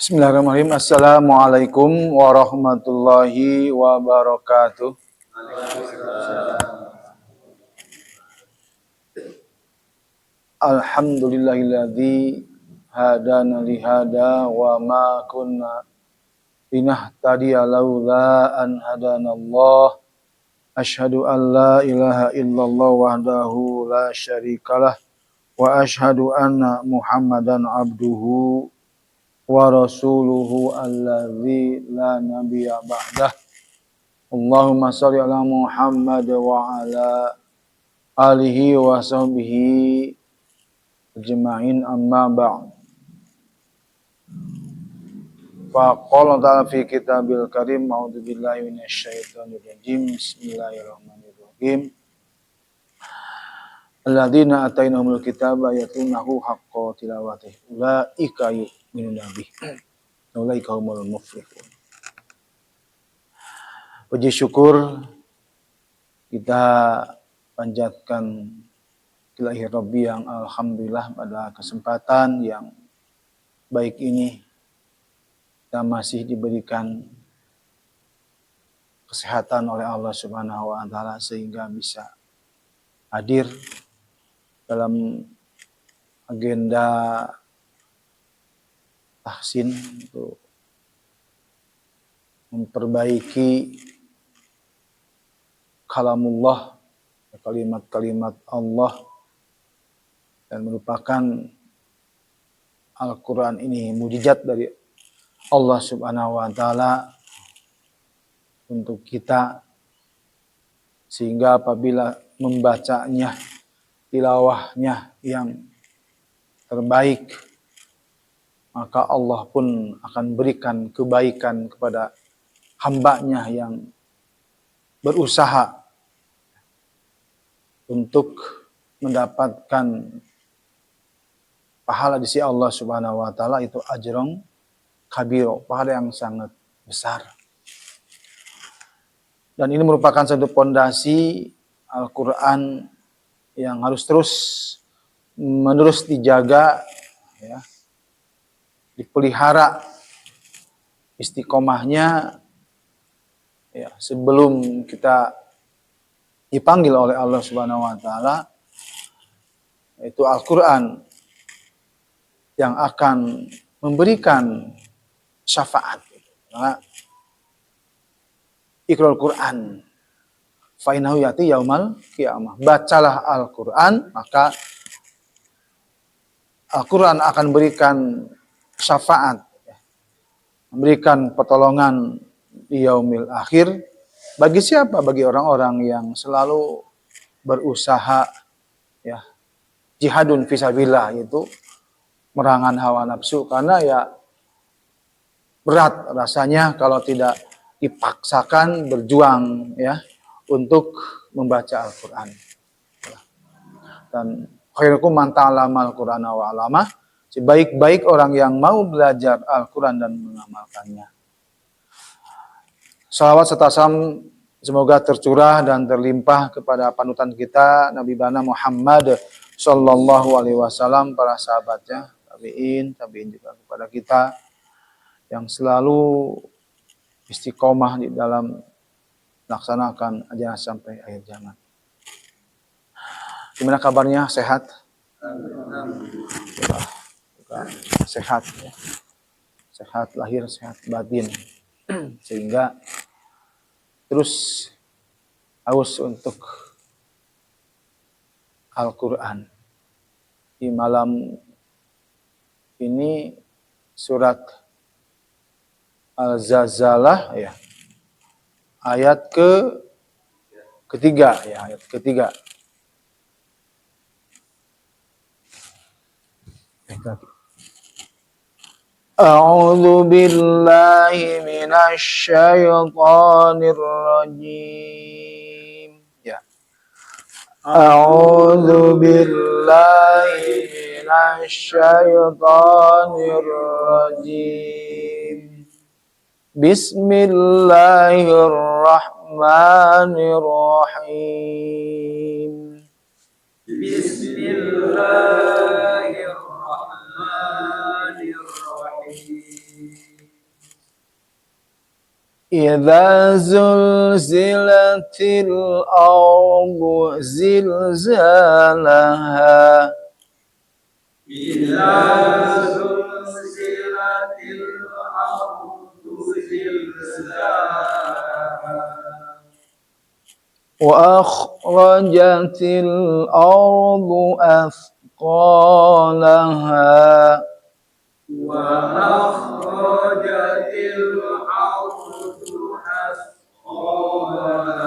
Bismillahirrahmanirrahim. Assalamualaikum warahmatullahi wabarakatuh. Alhamdulillahilladzi hadana lihada wa ma kunna linahtadiya laula an hadanallah. Asyhadu an la ilaha illallah wahdahu la syarikalah wa asyhadu anna Muhammadan abduhu wa rasuluhu alladzi la nabiyya ba'dah. Allahumma shalli ala Muhammad wa ala alihi wa sahbihi ajma'in, amma ba'd. Fa qala ta'ala fi kitabil karim, a'udzu billahi minasyaitonir rajim. Bismillahirrahmanirrahim. Alladzina atainahumul kitaba yatlunahu haqqa tilawatih ulaika yu'minuna bih ulaika humul muflihun. Puji syukur kita panjatkan ilahi Rabbi yang alhamdulillah pada kesempatan yang baik ini kita masih diberikan kesehatan oleh Allah Subhanahu wa taala sehingga bisa hadir dalam agenda tahsin untuk memperbaiki kalamullah, kalimat-kalimat Allah, dan merupakan Al-Quran ini mujizat dari Allah Subhanahu wa taala untuk kita, sehingga apabila membacanya, tilawahnya yang terbaik, maka Allah pun akan berikan kebaikan kepada hambanya yang berusaha untuk mendapatkan pahala di sisi Allah Subhanahu wa taala, itu ajrun kabiro, pahala yang sangat besar. Dan ini merupakan satu pondasi Al-Qur'an yang harus terus dijaga, ya, dipelihara istiqomahnya, ya, sebelum kita dipanggil oleh Allah Subhanahu wa taala, yaitu Al-Qur'an yang akan memberikan syafaat. Nah, Iqra'ul Qur'an fa innahu ya'ti yaumal qiyamah. Bacalah Al-Qur'an, maka Al-Qur'an akan berikan syafaat, memberikan pertolongan di yaumil akhir. Bagi siapa? Bagi orang-orang yang selalu berusaha, ya, jihadun fisabilillah, yaitu merangan hawa nafsu, karena ya berat rasanya kalau tidak dipaksakan berjuang, ya, untuk membaca Al-Qur'an. Dan khairukum man ta'allama al-Qur'ana wa 'allamah, sebaik-baik orang yang mau belajar Al-Qur'an dan mengamalkannya. Salawat serta salam semoga tercurah dan terlimpah kepada panutan kita Nabi Bana Muhammad sallallahu alaihi wasallam, para sahabatnya, tabi'in juga kepada kita yang selalu istiqomah di dalam melaksanakan ajaran sampai akhir zaman. Gimana kabarnya? Sehat? Sehat, ya. Sehat lahir, sehat batin. Sehingga terus haus untuk Al-Quran. Di malam ini surat Al-Zalzalah, ya, ayat ketiga, ya, ayat ketiga. A'udzu billahi minasy syaithanir rajim. Ya. A'udzu billahi minasy syaithanir rajim. Bismillahirrahmanirrahim. Bismillahirrahmanirrahim. Idza zulzilatil ardu zilzalaha. Idza zulzilatil ardu zilzalaha. Wa akhrajatil ardu athqalaha. Wa akhrajatil ardu athqalaha.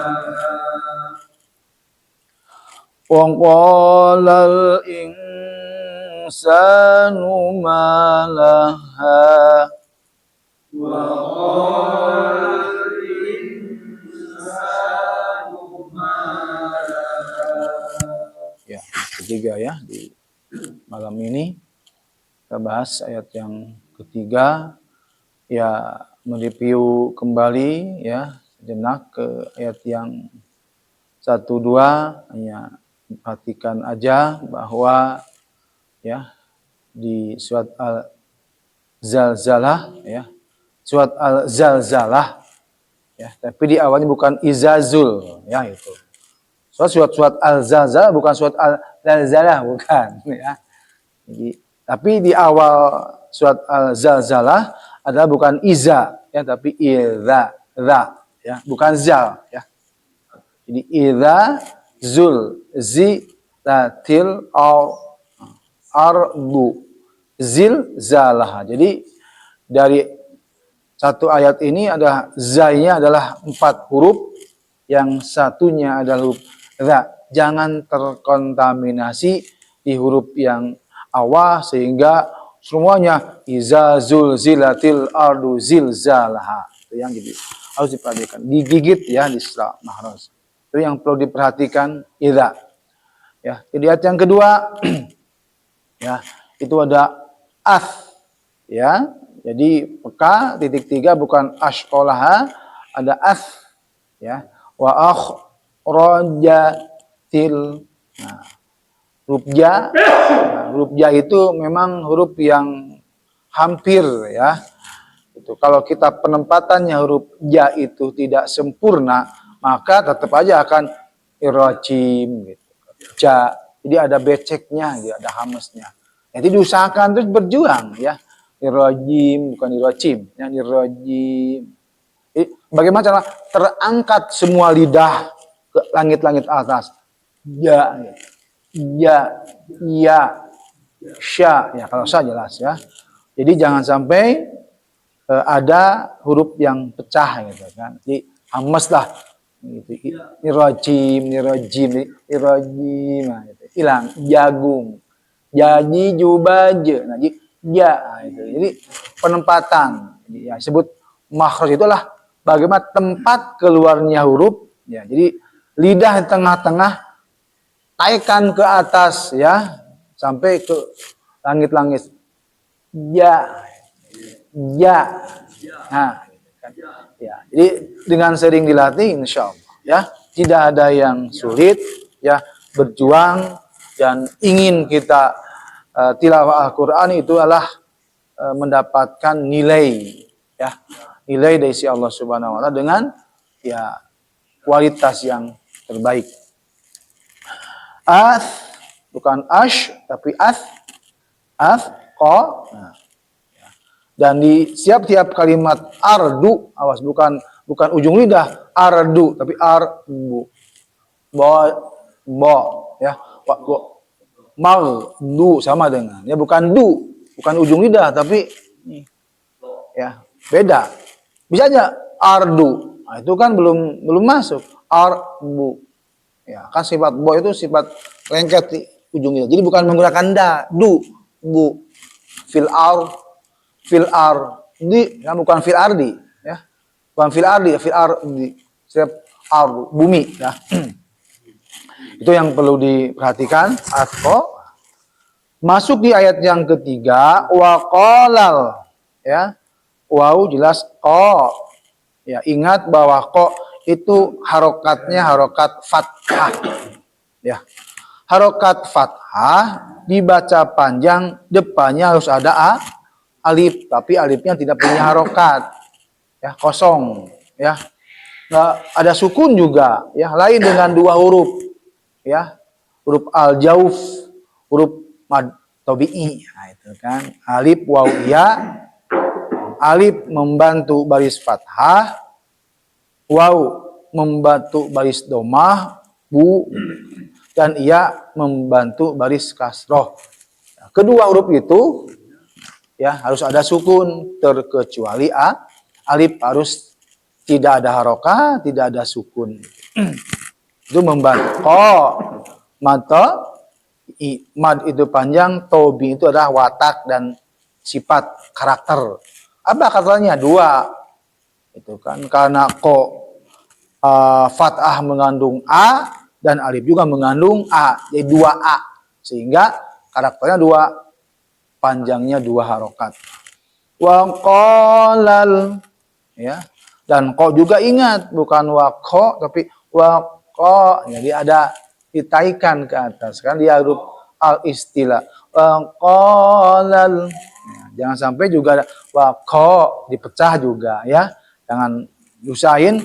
Wa qala al-insanu ma laha. Wa qala al-insanu ma laha. Ya, ketiga ya di malam ini kita bahas ayat yang ketiga, ya mereview kembali ya sejenak ke ayat yang 1-2, hanya perhatikan aja bahwa ya di surat Al-Zalzalah ya, surat Al-Zalzalah ya, tapi di awalnya bukan Izazul ya itu. Surat Al-Zalzalah bukan surat Al-Zalzalah, bukan ya. Jadi, tapi di awal surat Al-Zalzalah adalah bukan iza ya, tapi idza, ya, bukan zal ya. Jadi idza zulzilatil ardu zilzalaha. Jadi dari satu ayat ini ada zainya adalah 4 huruf, yang satunya adalah huruf za. Jangan terkontaminasi di huruf yang awal sehingga semuanya iza zulzilatil ardu zilzalaha. Itu yang jadi harus diperhatikan. Digigit ya di setelah mahraj. Itu yang perlu diperhatikan idza. Ya, jadi ayat yang kedua ya, itu ada ya. Jadi peka titik 3 bukan ashqalaha, ada ya. Wa akhrajatil. Nah, huruf ja. Nah, huruf ja itu memang huruf yang hampir ya. Itu kalau kita penempatannya huruf ja itu tidak sempurna, maka tetap aja akan irojim gitu. Ja. Jadi ada beceknya, ada hamesnya. Jadi diusahakan terus berjuang ya. Irojim bukan irojim, yang irojim. Bagaimana cara terangkat semua lidah ke langit-langit atas? Ya, ya, sya. Ya kalau sya jelas ya. Jadi jangan sampai ada huruf yang pecah gitu kan. Jadi hamas lah. Gitu. Irojim, nah, gitu. Hilang jagung, jadi jubaje, nah, ya, gitu. Jadi penempatan, ya sebut makhraj itulah bagaimana tempat keluarnya huruf, ya. Jadi lidah di tengah-tengah, taikkan ke atas, ya, sampai ke langit-langit, ya, nah. Ya, jadi dengan sering dilatih, insya Allah, ya, tidak ada yang sulit, ya, berjuang dan ingin kita tilawah Al-Quran itu adalah mendapatkan nilai, ya, nilai dari si Allah Subhanahu Wa Taala dengan ya kualitas yang terbaik. Bukan ash, tapi ko. Nah. Dan di setiap kalimat ardu, awas bukan ujung lidah ardu, tapi arbu. Bo ya. Magdu sama dengan ya, bukan ujung lidah tapi ya beda. Bisa aja ardu. Nah, itu kan belum masuk arbu. Ya, kan sifat bo itu sifat lengket di ujung lidah. Jadi bukan menggunakan bu. Fil ardi, ya, bukan fil ardi, ya. Bukan fil ardi, fil ardi. Setiap ardu, bumi, ya. Itu yang perlu diperhatikan. Atko masuk di ayat yang ketiga, waqalal, ya. Waw jelas ko. Ya, ingat bahwa ko itu harokatnya harokat fathah. Ya. Harokat fathah dibaca panjang, depannya harus ada alif, tapi alifnya tidak punya harokat, ya, kosong, ya. Nggak ada sukun juga, ya. Lain dengan dua huruf, ya. Huruf al-jauf, huruf mad tabi'i. Nah, itu kan. Alif, waw, ya. Alif membantu baris fathah, waw membantu baris domah, bu, dan ia membantu baris kasroh. Kedua huruf itu ya harus ada sukun, terkecuali alif harus tidak ada harokah, tidak ada sukun. Itu membantu. Mata mad itu panjang, tobi itu adalah watak dan sifat karakter. Apa katanya? Dua. Itu kan karena fathah mengandung a dan alif juga mengandung a, jadi dua a, sehingga karakternya dua, panjangnya dua harokat. Wa qalal, ya, dan juga ingat bukan waqo tapi waqo, jadi ada ditaikan ke atas kan, dia huruf al istilah. Wa qalal, ya, jangan sampai juga waqo dipecah juga, ya, jangan usahain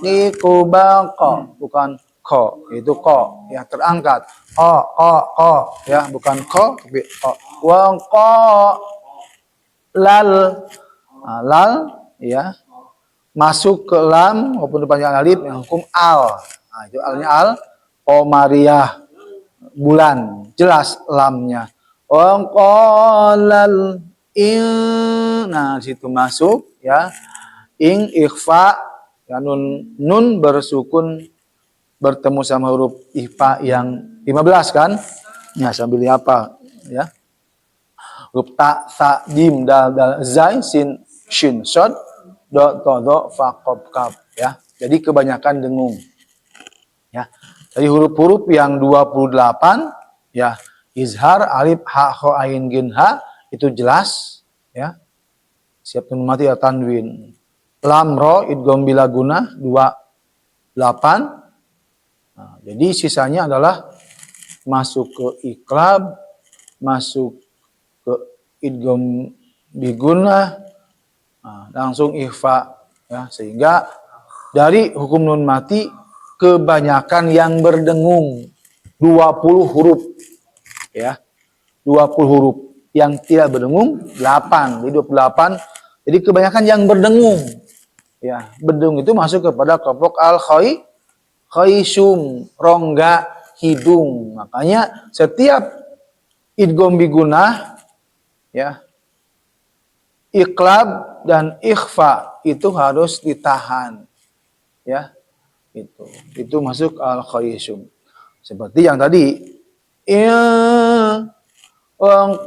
ki kubal bukan ko, itu ko ya terangkat, ya bukan ko tapi wa lal, lal ya masuk ke lam maupun depannya alif yang hukum al. Nah, itu alnya al, qamariyah bulan, jelas lamnya. Wa qalal in, nah situ masuk ya. Ing, ikhfa, ya, nun bersukun bertemu sama huruf ikhfa yang 15 kan? Ya, sambil apa ya? Huruf ta, sa, jim, dal, zai, sin, shin, shod, do, to, do, fa, kob, kaf, ya. Jadi kebanyakan dengung. Ya. Jadi huruf-huruf yang 28 ya, izhar, alif, ha, kho, ain, gin, ha itu jelas ya. Siap nun mati atau tanwin. Lam, ro, idgham bila guna 28. Nah, jadi sisanya adalah masuk ke iqlab, masuk ke idgham biguna, nah, langsung ikhfa ya, sehingga dari hukum nun mati kebanyakan yang berdengung 20 huruf ya. 20 huruf, yang tidak berdengung 8, jadi 28. Jadi kebanyakan yang berdengung. Ya, berdengung itu masuk kepada kelompok al-khaysum, rongga hidung. Makanya setiap idgham bigunah ya, iqlab dan ikhfa itu harus ditahan. Ya. Itu masuk al-khaysum. Seperti yang tadi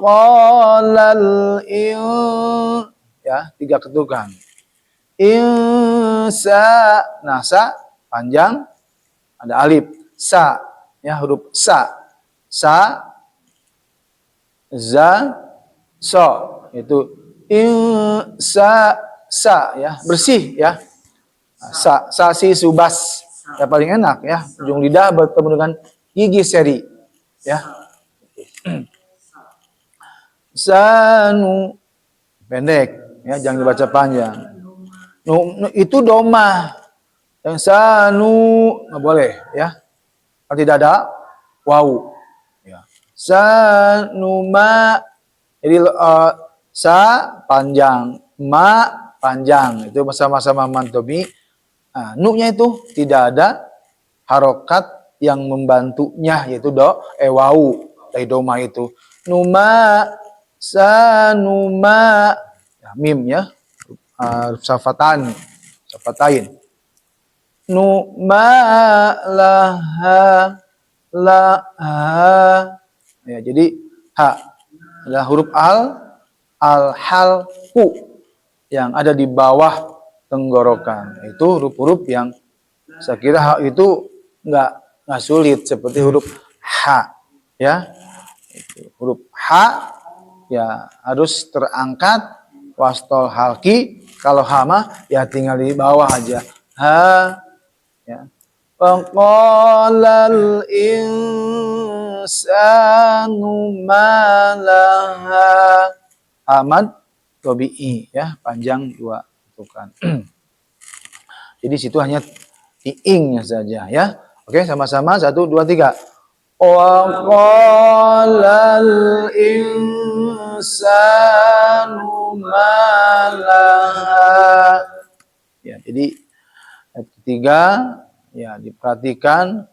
qalal ya, 3 ketukan. Insa, nah sa panjang ada alif, sa ya huruf sa, za, so itu insa, sa ya bersih ya, sa si subas ya paling enak ya, ujung lidah bertemu dengan gigi seri ya. Sanu pendek ya, jangan dibaca panjang. Itu domah. Yang sanu nggak boleh ya. Kalau tidak ada waw. Ya. Sanuma. Jadi sa panjang, ma panjang. Itu sama-sama mantobi. Nah, nu-nya itu tidak ada harokat yang membantunya, yaitu waw dari domah itu. Numa, sanuma, ya, mim ya. Safatain. Numa laha ya, jadi ha adalah huruf al-halqu yang ada di bawah tenggorokan. Itu huruf-huruf yang saya kira itu nggak sulit seperti huruf ha ya. Itu huruf ha ya harus terangkat wastol halki. Kalau hama ya tinggal di bawah aja. Ha ya. Qalal insanu ma laha. Hamad tabi'i ya, panjang 2. gitu kan. Jadi situ hanya iingnya saja ya. Oke, sama-sama 1 2 3. Wa qalal insanu ma laha. Ya, jadi ayat ketiga ya diperhatikan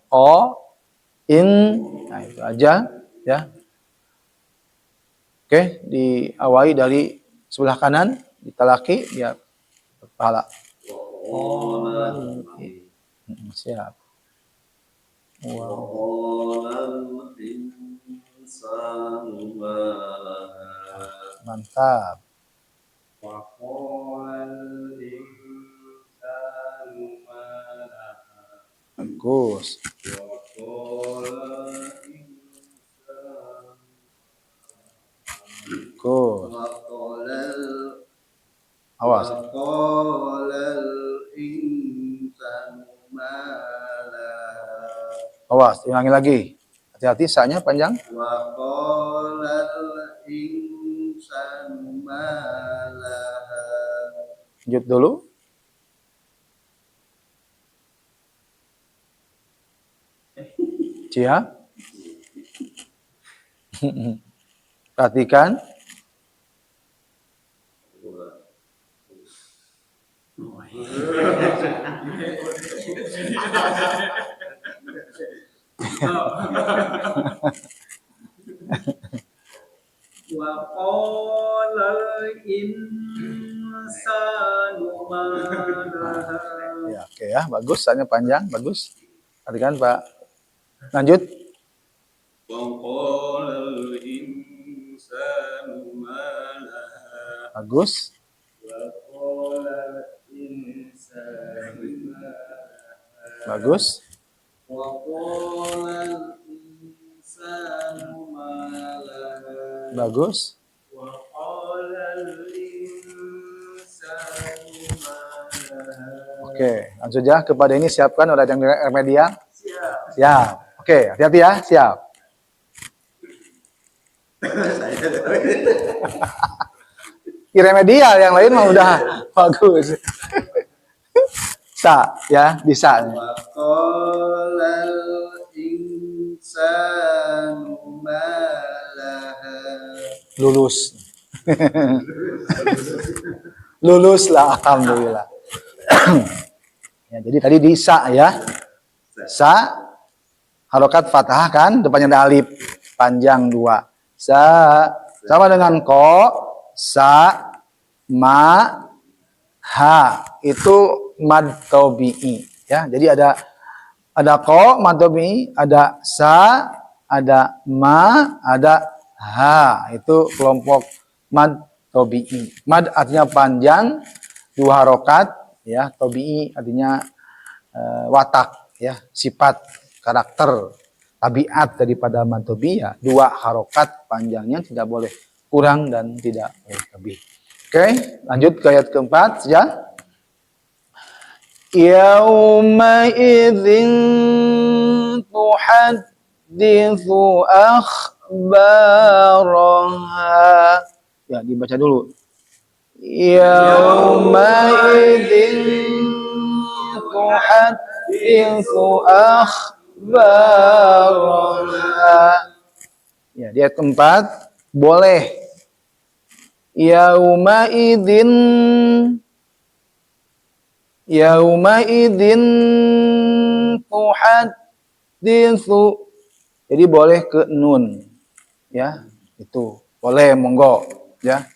nah itu aja ya. Oke, diawali dari sebelah kanan, ditalaki biar berpahala. Siap. Mantap. Bagus. Bagus. Awas. Awas, ulangi lagi. Hati-hati, saknya panjang. Lanjut dulu. Cia. Perhatikan. Wa qalal insanu ma laha. Ya, oke ya, bagus, saknya panjang, bagus. Perhatikan Pak. Lanjut. Wa qalal insanu ma laha. Bagus. Wa qalal insanu ma laha. Bagus. Wa qalal insanu ma laha. Bagus. Wa qalal insanu ma laha. Oke, langsung aja kepada ini siapkan udah yang remedial. Siap. Siap. Oke, hati-hati ya, siap. Remedial yang lain mah udah bagus. Sa ya, bisa. Wa qalal insanu ma laha. Lulus. Lulus lah, alhamdulillah. Ya, jadi tadi di sa ya. Sa harokat fathah kan, depannya ada alif panjang 2. Sa sama dengan ko, sa, ma, ha. Itu mad tabi'i ya. Jadi ada ko mad tabi'i, ada sa, ada ma, ada ha. Itu kelompok mad tabi'i. Mad artinya panjang, 2 harokat ya. Tabi'i artinya watak ya, sifat, karakter, tabiat daripada mad tabi'i ya. 2 harokat panjangnya, tidak boleh kurang dan tidak boleh lebih. Oke, lanjut ke ayat keempat ya. Yauma idzin tuhadditsu akhbaraha. Ya, dibaca dulu. Yauma idzin tuhadditsu akhbaraha. Ya, di ayat keempat boleh yauma idzin tuhadditsu. Jadi boleh ke nun. Ya, itu. Boleh monggo, ya.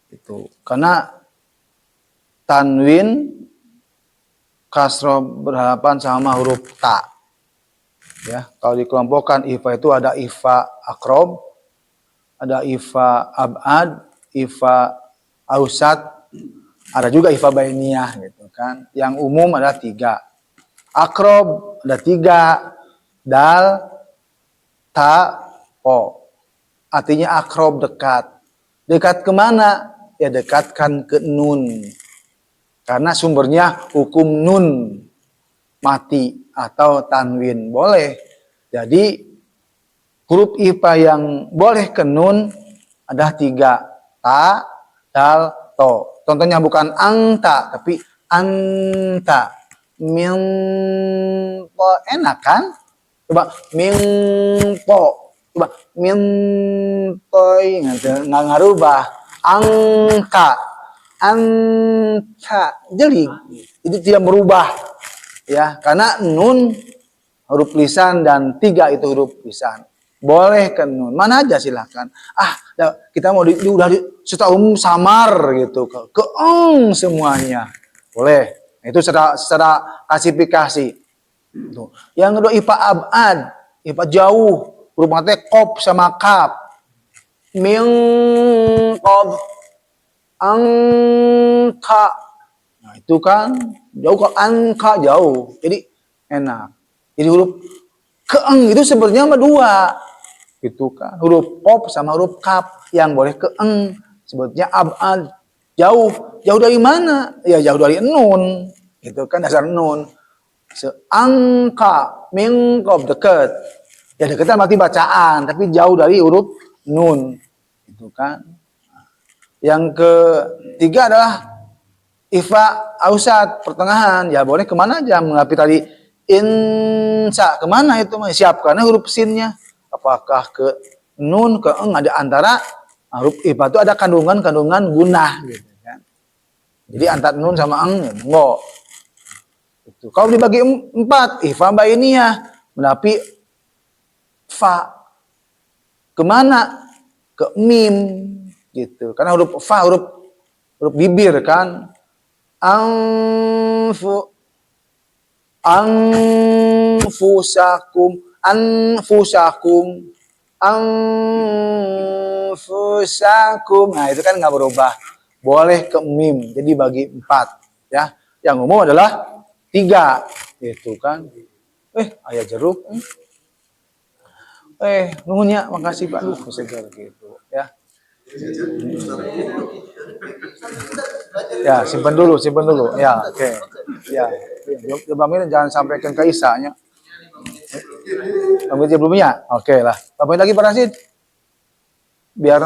Itu. Karena tanwin kasroh berhadapan sama huruf ta. Ya, kalau dikelompokkan ifa itu ada ifa akrob, ada ifa abad, ifa ausat, ada juga ifa bainiyah gitu kan. Yang umum ada 3. Akrob ada 3, dal, ta, po. Artinya akrob dekat. Dekat kemana? Ya dekatkan ke nun. Karena sumbernya hukum nun mati atau tanwin boleh. Jadi huruf ifa yang boleh ke nun ada 3, ta, dal, to. Contohnya bukan angta, tapi anta. Min po enak kan? Coba min po. Coba min poi nggak ngarubah. Angka, anta. Jadi tidak berubah ya, karena nun huruf lisan dan 3 itu huruf lisan. Boleh ke nun, mana aja silahkan. Kita mau udah secara umum samar gitu ke semuanya. Boleh. Itu secara klasifikasi. Tuh. Yang kedua ipa abad, ipa jauh, huruf mate kop sama kap. Min qab angka. Nah, itu kan jauh, kalau angka jauh. Jadi enak. Jadi huruf keeng itu sebenarnya sama 2. Gitu kan. Huruf qaf sama huruf kaf yang boleh keeng. Sebutnya abad. Jauh. Jauh dari mana? Ya jauh dari nun. Itu kan dasar nun. Angka, min qaf dekat. Ya dekatnya berarti bacaan, tapi jauh dari huruf nun. Itu kan. Yang ketiga adalah ifa ausat, pertengahan. Ya boleh kemana aja. Mengapi tadi insa, kemana itu? Siapkan huruf sinnya. Apakah ke nun, ke eng, ada antara huruf ifa itu ada kandungan gunah gitu kan. Jadi antara nun sama eng, enggak. Itu. Kalau dibagi 4, ifa bainiyah, menapi fa. Kemana? Ke mim gitu. Karena huruf fa huruf bibir kan. Anfusakum. Nah, itu kan nggak berubah. Boleh ke mim. Jadi bagi 4 ya. Yang umum adalah 3 gitu kan. Ayah jeruk. Nuhunnya, makasih Pak. Segar gitu ya. Ya, simpan dulu. Ya, oke. Ya. Coba jangan sampaikan ke Isanya. Ambil belumnya. Oke lah. Apa lagi Pak Rasid? Biar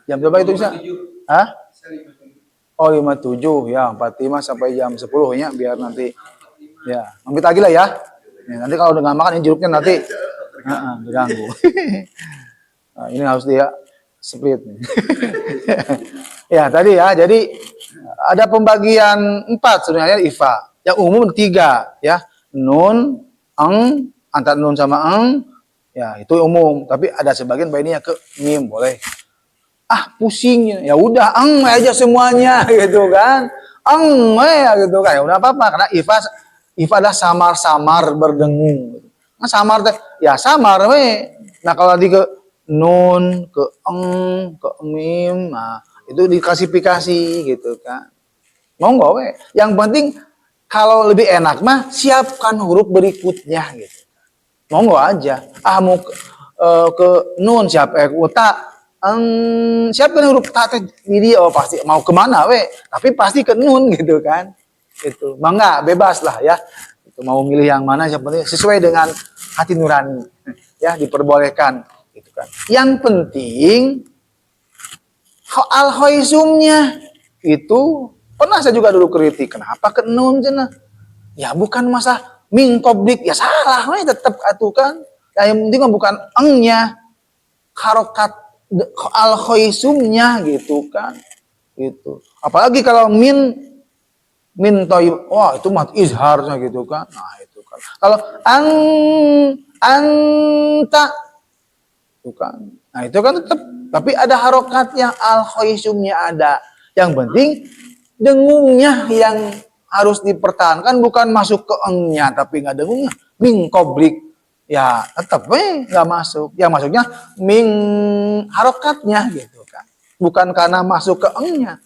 jam berapa itu bisa? Hah? Oh, 57 ya, 45 sampai jam 10 ya, biar nanti ya. Ambil lagi lah ya. Nanti kalau udah nggak makan ini jeruknya nanti diganggu. Nah, ini harus dia split. Ya, tadi ya. Jadi ada pembagian 4 sebenarnya ifa. Yang umum 3 ya. Nun, eng, antara nun sama eng, ya itu umum. Tapi ada sebagian bainnya ke mim, boleh. Pusing. Ya udah, eng aja semuanya gitu kan. Eng gitu kan. Ya udah apa-apa karena ifa adalah samar-samar berdengung. Nah, samar teh ya samar we. Nah, kalau di ke nun, ke eng, ke mim, nah itu diklasifikasi gitu kan. Monggo we. Yang penting kalau lebih enak mah siapkan huruf berikutnya gitu. Monggo aja. Mau ke nun siapa ta siapkan huruf ta teh video pasti mau kemana we. Tapi pasti ke nun gitu kan. Itu. Mangga bebas lah ya. Itu mau milih yang mana yang penting sesuai dengan hati nurani. Ya, diperbolehkan gitu kan. Yang penting al-khaisumnya itu pernah saya juga dulu kritik. Kenapa ke nun cenah? Ya bukan masa min qablik, ya salah we tetap atuh kan. Ya, yang penting bukan engnya, harokat al-khaisumnya gitu kan. Gitu. Apalagi kalau min thayyib, wah itu mah izharnya gitu kan. Nah, itu kan. Kalau anta itu kan. Nah, itu kan tetap tapi ada harokatnya, al-khaisumnya ada. Yang penting dengungnya yang harus dipertahankan, bukan masuk ke engnya tapi nggak dengungnya. Min qablik. Ya, tetap nggak masuk. Yang masuknya min harokatnya gitu kan. Bukan karena masuk ke engnya.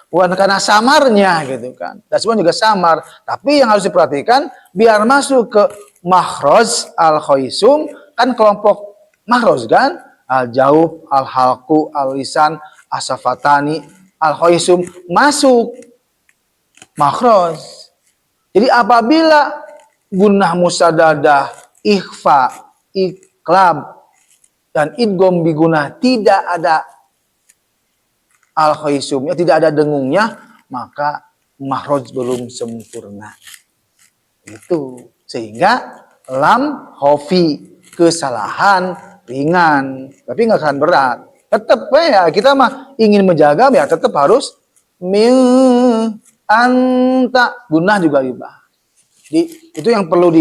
Bukan karena samarnya gitu kan. Dan semua juga samar. Tapi yang harus diperhatikan biar masuk ke makhraj al-khaisum, kan kelompok makhraj kan, al-jauh, al-halqu, al-lisan, as-safatani, al-khaisum masuk makhraj. Jadi apabila gunnah musadadah, ikhfa, iklab dan idgham bigunah tidak ada al-khaisumnya, tidak ada dengungnya, maka makhraj belum sempurna. Itu sehingga lam khofi, kesalahan ringan, tapi nggak akan berat. Tetap ya kita mah ingin menjaga ya tetap harus min anta, gunah juga dibahas. Jadi itu yang perlu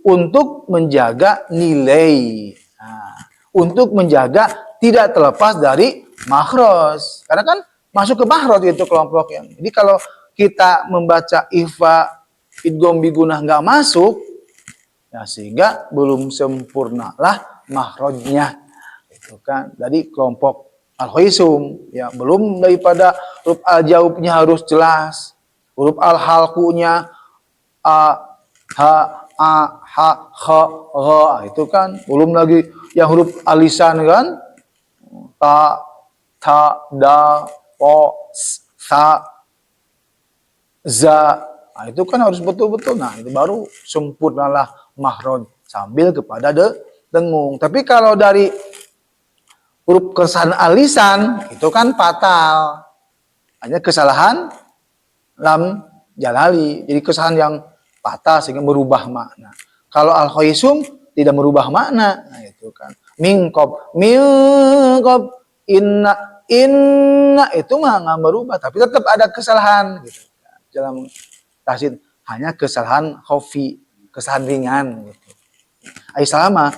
untuk menjaga nilai. Nah, untuk menjaga tidak terlepas dari makhraj. Karena kan masuk ke makhraj itu kelompoknya. Jadi kalau kita membaca ifa idgham bigunah nggak masuk, ya sehingga belum sempurnalah makhrajnya. Itu kan. Jadi kelompok al-khaisum ya belum daripada huruf al-jaubnya harus jelas. Huruf al-halqunya a ha a ha kha gha, itu kan belum lagi yang huruf alisan kan ta ta da po sa za. Nah, itu kan harus betul-betul. Nah, itu baru sempurnalah makhraj sambil kepada dengung. Tapi kalau dari huruf kesalahan alisan itu kan fatal. Hanya kesalahan lam jalali. Jadi kesalahan yang fatal sehingga merubah makna. Kalau al-khaisum tidak merubah makna. Nah, itu kan. Mingkob inna itu mah nggak berubah, tapi tetap ada kesalahan gitu. Dalam tahsin hanya kesalahan khafi, kesalahan ringan gitu. Sama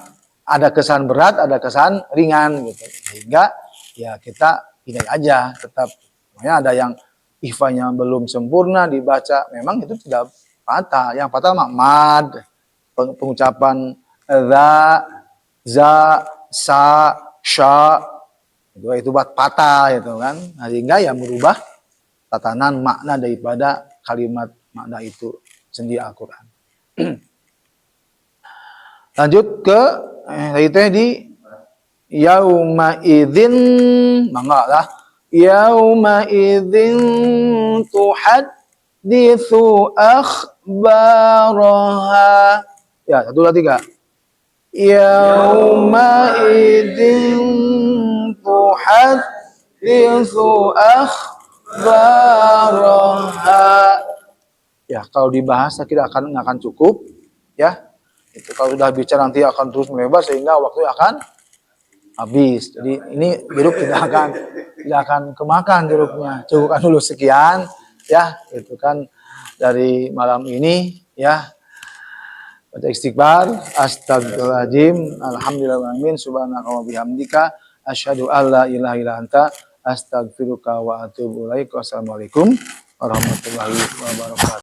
ada kesalahan berat, ada kesalahan ringan gitu. Sehingga ya kita ini aja tetap. Makanya ada yang ifanya belum sempurna dibaca, memang itu tidak fatal. Yang fatal mad, pengucapan za, sa, sya, itu buat fatal itu kan. Nah, sehingga ya merubah tatanan makna daripada kalimat makna itu sendiri Al-Quran. Lanjut ke itu di yauma idzin, mangga lah. Yauma idzin tuhaditsu akhbaraha. Ya, 1, 2, 3. Yauma idzin tuhaditsu akhbaraha. Ya, kalau dibahas saya kira nggak akan cukup, ya. Itu kalau sudah bicara nanti akan terus melebar sehingga waktu akan habis. Jadi ini jeruk tidak akan kemakan jeruknya. Cukupkan dulu sekian, ya. Itu kan dari malam ini, ya. Baca istighfar, astagfirullahaladzim, alhamdulillahirrahmanirrahim, subhanaka wa bihamdika, asyhadu an la ilaha illa anta, astagfiruka wa atubu ilaik. Wassalamualaikum warahmatullahi wabarakatuh.